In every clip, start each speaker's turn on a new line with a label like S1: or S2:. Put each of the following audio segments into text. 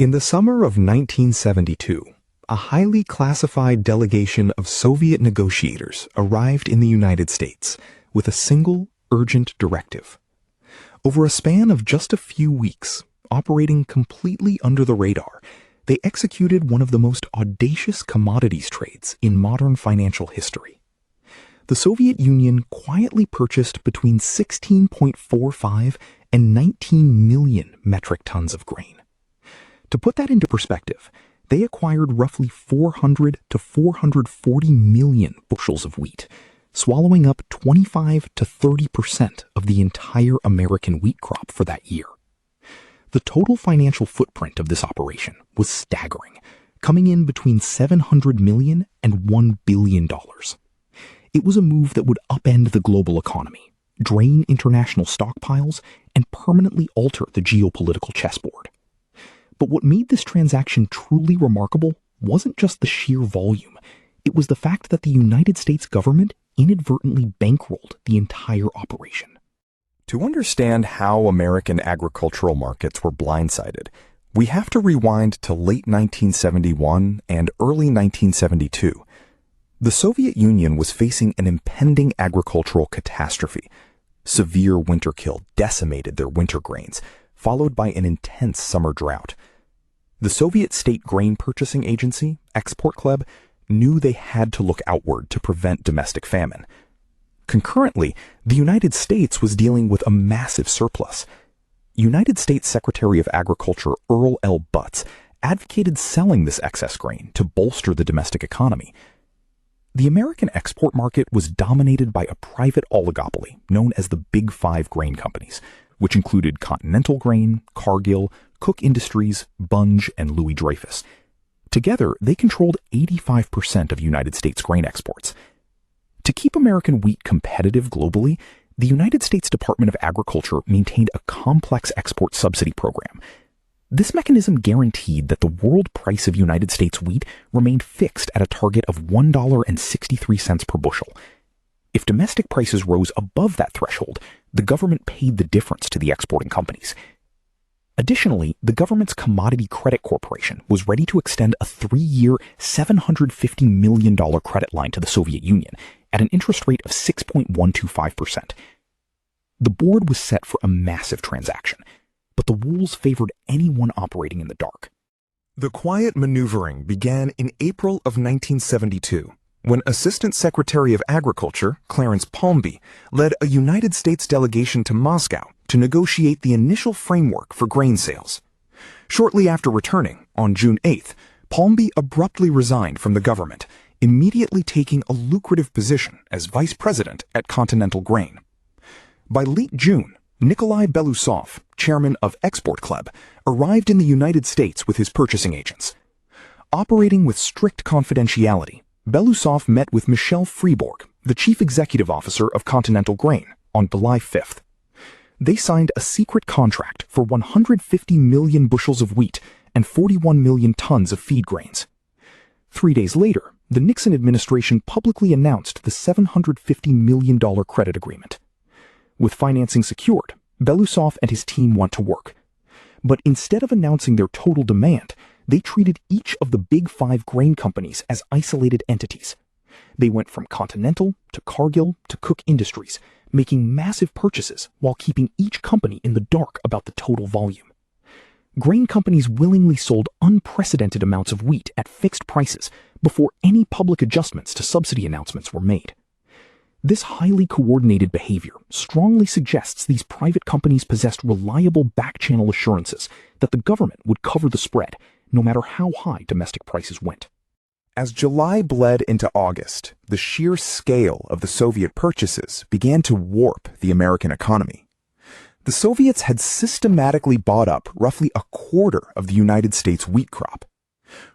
S1: In the summer of 1972, a highly classified delegation of Soviet negotiators arrived in the United States with a single urgent directive. Over a span of just a few weeks, operating completely under the radar, they executed one of the most audacious commodities trades in modern financial history. The Soviet Union quietly purchased between 16.45 and 19 million metric tons of grain. To put that into perspective, they acquired roughly 400 to 440 million bushels of wheat, swallowing up 25 to 30% of the entire American wheat crop for that year. The total financial footprint of this operation was staggering, coming in between $700 million and $1 billion. It was a move that would upend the global economy, drain international stockpiles, and permanently alter the geopolitical chessboard. But what made this transaction truly remarkable wasn't just the sheer volume. It was the fact that the United States government inadvertently bankrolled the entire operation.
S2: To understand how American agricultural markets were blindsided, we have to rewind to late 1971 and early 1972. The Soviet Union was facing an impending agricultural catastrophe. Severe winter kill decimated their winter grains, followed by an intense summer drought. The Soviet State Grain Purchasing Agency, Export Club, knew they had to look outward to prevent domestic famine. Concurrently, the United States was dealing with a massive surplus. United States Secretary of Agriculture Earl L. Butz advocated selling this excess grain to bolster the domestic economy. The American export market was dominated by a private oligopoly known as the Big Five grain companies, which included Continental Grain, Cargill, Cook Industries, Bunge, and Louis Dreyfus. Together, they controlled 85% of United States grain exports. To keep American wheat competitive globally, the United States Department of Agriculture maintained a complex export subsidy program. This mechanism guaranteed that the world price of United States wheat remained fixed at a target of $1.63 per bushel. If domestic prices rose above that threshold, the government paid the difference to the exporting companies. Additionally, the government's Commodity Credit Corporation was ready to extend a 3-year, $750 million credit line to the Soviet Union at an interest rate of 6.125%. The board was set for a massive transaction, but the rules favored anyone operating in the dark.
S1: The quiet maneuvering began in April of 1972, when Assistant Secretary of Agriculture Clarence Palmby led a United States delegation to Moscow to negotiate the initial framework for grain sales. Shortly after returning, on June 8th, Palmby abruptly resigned from the government, immediately taking a lucrative position as vice president at Continental Grain. By late June, Nikolai Belousov, chairman of Export Club, arrived in the United States with his purchasing agents. Operating with strict confidentiality, Belousov met with Michel Fribourg, the chief executive officer of Continental Grain, on July 5th. They signed a secret contract for 150 million bushels of wheat and 41 million tons of feed grains. 3 days later, the Nixon administration publicly announced the $750 million credit agreement. With financing secured, Belousov and his team went to work. But instead of announcing their total demand, they treated each of the Big Five grain companies as isolated entities. They went from Continental to Cargill to Cook Industries, making massive purchases while keeping each company in the dark about the total volume. Grain companies willingly sold unprecedented amounts of wheat at fixed prices before any public adjustments to subsidy announcements were made. This highly coordinated behavior strongly suggests these private companies possessed reliable back-channel assurances that the government would cover the spread, no matter how high domestic prices went.
S2: As July bled into August, the sheer scale of the Soviet purchases began to warp the American economy. The Soviets had systematically bought up roughly a quarter of the United States wheat crop.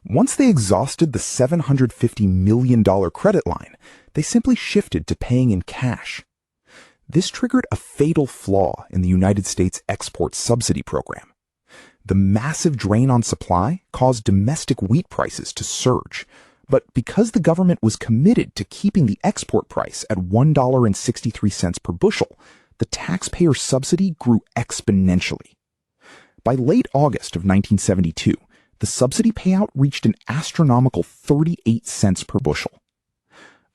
S2: Once they exhausted the $750 million credit line, they simply shifted to paying in cash. This triggered a fatal flaw in the United States export subsidy program. The massive drain on supply caused domestic wheat prices to surge, but because the government was committed to keeping the export price at $1.63 per bushel, the taxpayer subsidy grew exponentially. By late August of 1972, the subsidy payout reached an astronomical 38 cents per bushel.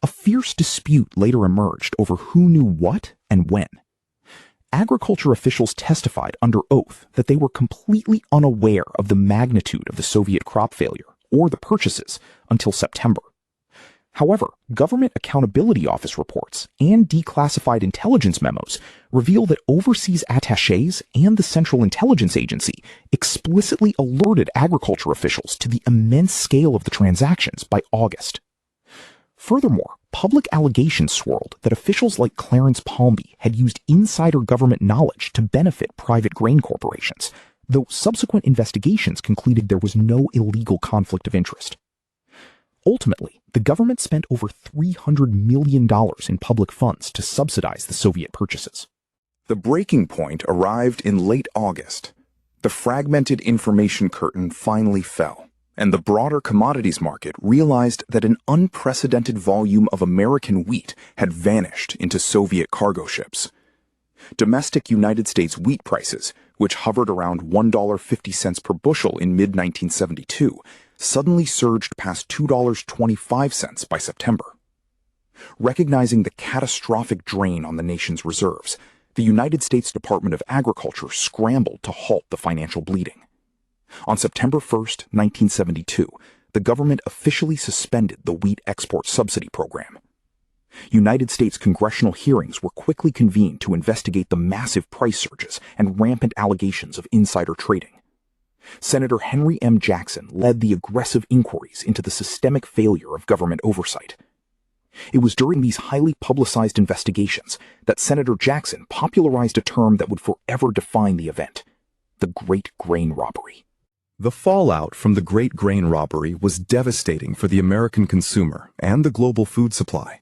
S2: A fierce dispute later emerged over who knew what and when. Agriculture officials testified under oath that they were completely unaware of the magnitude of the Soviet crop failure or the purchases until September. However, Government Accountability Office reports and declassified intelligence memos reveal that overseas attachés and the Central Intelligence Agency explicitly alerted agriculture officials to the immense scale of the transactions by August. Furthermore, public allegations swirled that officials like Clarence Palmby had used insider government knowledge to benefit private grain corporations, though subsequent investigations concluded there was no illegal conflict of interest. Ultimately, the government spent over $300 million in public funds to subsidize the Soviet purchases.
S1: The breaking point arrived in late August. The fragmented information curtain finally fell, and the broader commodities market realized that an unprecedented volume of American wheat had vanished into Soviet cargo ships. Domestic United States wheat prices, which hovered around $1.50 per bushel in mid-1972, suddenly surged past $2.25 by September. Recognizing the catastrophic drain on the nation's reserves, the United States Department of Agriculture scrambled to halt the financial bleeding. On September 1, 1972, the government officially suspended the wheat export subsidy program. United States congressional hearings were quickly convened to investigate the massive price surges and rampant allegations of insider trading. Senator Henry M. Jackson led the aggressive inquiries into the systemic failure of government oversight. It was during these highly publicized investigations that Senator Jackson popularized a term that would forever define the event: the Great Grain Robbery.
S2: The fallout from the Great Grain Robbery was devastating for the American consumer and the global food supply.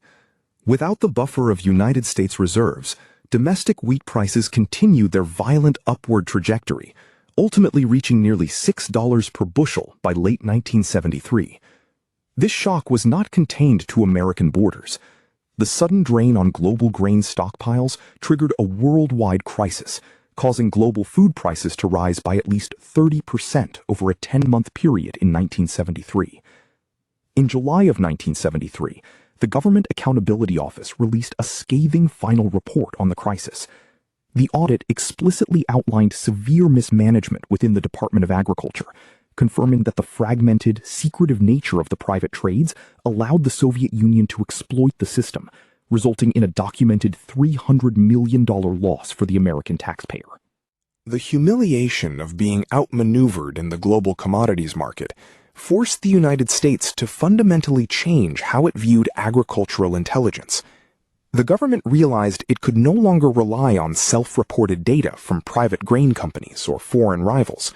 S2: Without the buffer of United States reserves, domestic wheat prices continued their violent upward trajectory, ultimately reaching nearly $6 per bushel by late 1973. This shock was not contained to American borders. The sudden drain on global grain stockpiles triggered a worldwide crisis, causing global food prices to rise by at least 30% over a 10-month period in 1973. In July of 1973, the Government Accountability Office released a scathing final report on the crisis. The audit explicitly outlined severe mismanagement within the Department of Agriculture, confirming that the fragmented, secretive nature of the private trades allowed the Soviet Union to exploit the system, resulting in a documented $300 million loss for the American taxpayer.
S1: The humiliation of being outmaneuvered in the global commodities market forced the United States to fundamentally change how it viewed agricultural intelligence. The government realized it could no longer rely on self-reported data from private grain companies or foreign rivals.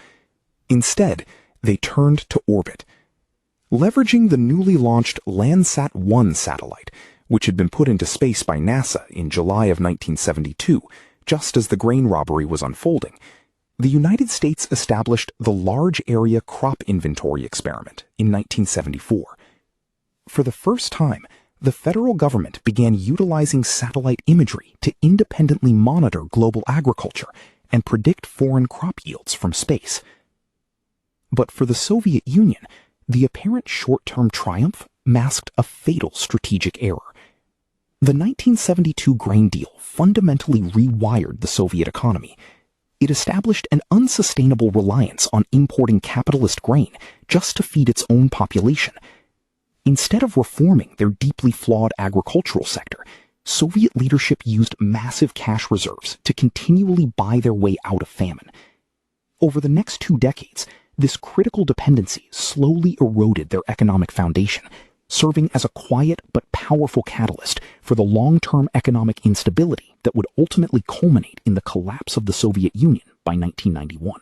S1: Instead, they turned to orbit. Leveraging the newly launched Landsat-1 satellite, which had been put into space by NASA in July of 1972, just as the grain robbery was unfolding, the United States established the Large Area Crop Inventory Experiment in 1974. For the first time, the federal government began utilizing satellite imagery to independently monitor global agriculture and predict foreign crop yields from space. But for the Soviet Union, the apparent short-term triumph masked a fatal strategic error. The 1972 grain deal fundamentally rewired the Soviet economy. It established an unsustainable reliance on importing capitalist grain just to feed its own population. Instead of reforming their deeply flawed agricultural sector, Soviet leadership used massive cash reserves to continually buy their way out of famine. Over the next 2 decades, this critical dependency slowly eroded their economic foundation, serving as a quiet but powerful catalyst for the long-term economic instability that would ultimately culminate in the collapse of the Soviet Union by 1991.